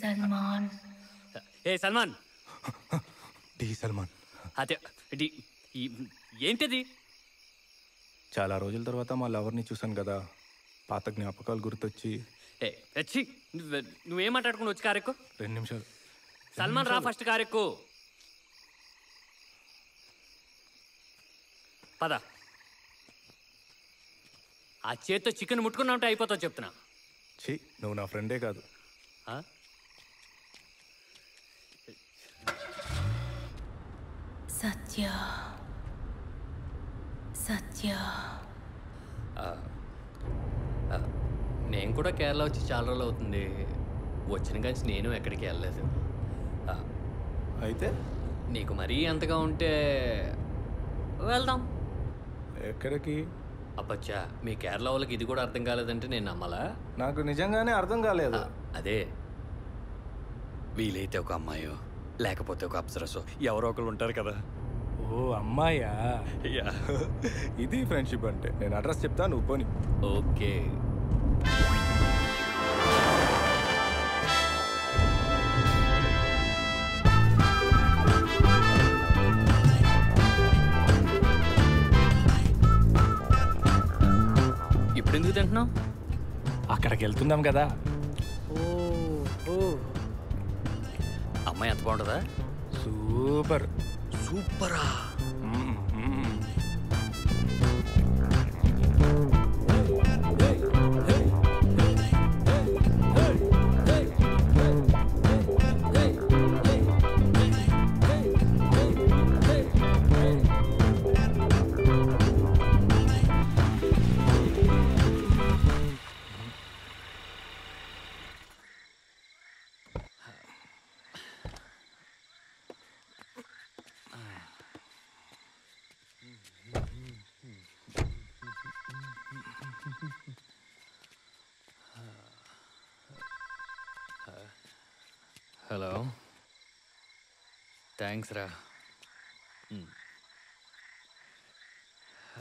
సల్మాన్ ఏ Salman D Salman అదే ఏంటిది? చాలా రోజుల తర్వాత మా లవర్ని చూశాను కదా, పాత జ్ఞాపకాలు గుర్తొచ్చి. నువ్వేం మాట్లాడుకుని వచ్చి కారెక్కు. 2 నిమిషాలు. సల్మాన్ రా ఫస్ట్ కారెక్కు. పద. ఆ చేత్తో చికెన్ ముట్టుకున్నా ఉంటే అయిపోతావు చెప్తున్నా. ఛీ, నువ్వు నా ఫ్రెండే కాదు. సత్య సత్య నేను కూడా కేరళ వచ్చి చాలా రోజులు అవుతుంది. వచ్చిన కానీ నేను ఎక్కడికి వెళ్ళలేదు. అయితే నీకు మరీ అంతగా ఉంటే వెళ్దాం. ఎక్కడికి? అబ్బచ్చా, మీ కేరళ వాళ్ళకి ఇది కూడా అర్థం కాలేదంటే నేను నమ్మాలా? నాకు నిజంగానే అర్థం కాలేదు. అదే, వీలైతే ఒక అమ్మాయో లేకపోతే ఒక అప్సరసో ఎవరో ఒకరు ఉంటారు కదా. ఓ అమ్మాయా? ఇది ఫ్రెండ్షిప్ అంటే. నేను అడ్రస్ చెప్తా, నువ్వు పోని. ఓకే. ఇప్పుడు ఎందుకు తింటున్నావు? అక్కడికి వెళ్తున్నాం కదా. అమ్మాయి ఎంత బాగుంటుందా? సూపర్. సూపరా? హలో, థ్యాంక్స్ రా.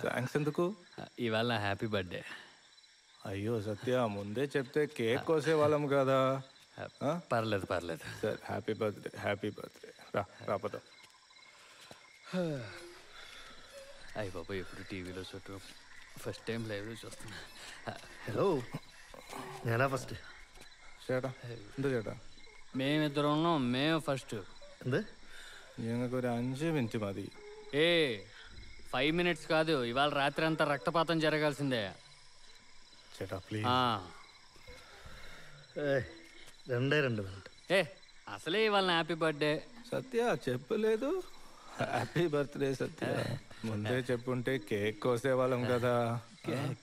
థ్యాంక్స్ ఎందుకు? ఇవాళ నా హ్యాపీ బర్త్డే. అయ్యో సత్య, ముందే చెప్తే కేక్ కోసేవాళ్ళం కదా. పర్లేదు పర్లేదు. Sir happy birthday. Happy birthday. రాపదా. అయ్యి బాబా, ఎప్పుడు టీవీలో చుట్టూ, ఫస్ట్ టైం లైవ్లో చూస్తున్నా. ഹലോ, ഞാനാ ഫസ്റ്റ്. ചേട്ടാ എന്താ ചേട്ടാ? మేమిద్దరం ఉన్నాం, మేము ఫస్ట్. എന്ത്? ഞങ്ങൾക്ക് ഒരു 5 മിനിറ്റ് മതി. 5 minutes కాదు, ఇవాళ రాత్రి అంతా రక్తపాతం జరగాల్సిందే. ചേട്ടാ ప్లీజ్. 2 മിനിറ്റ്. అసలే ఇవాళ హ్యాపీ బర్త్డే. సత్య చెప్పలేదు. Happy birthday Satya. ముందే చెప్పుంటే కేక్ కోసేవాళ్ళం కదా.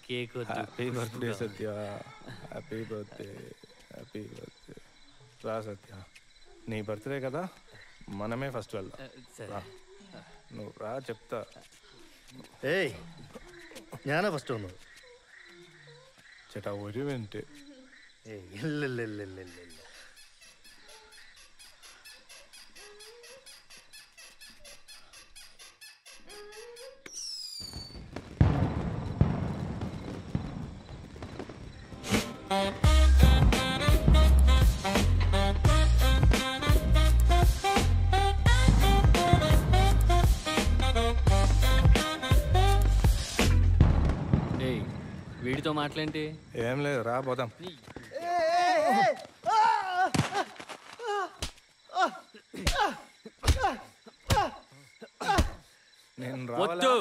Cake. Happy birthday Satya. Happy birthday. Happy birthday. రా సత్య, నీ బర్త్డే కదా, మనమే ఫస్ట్ వెళ్దాం. నువ్వు రా, చెప్తా. ഏയ്, ഞാനാ ഫസ്റ്റ് വന്നത്. ചേട്ടാ ഒരു മിനിറ്റ്. ഇല്ല. వీడితో మాట్లాంటి? ఏం లేదు, రా పోదాం. నేను వద్దు.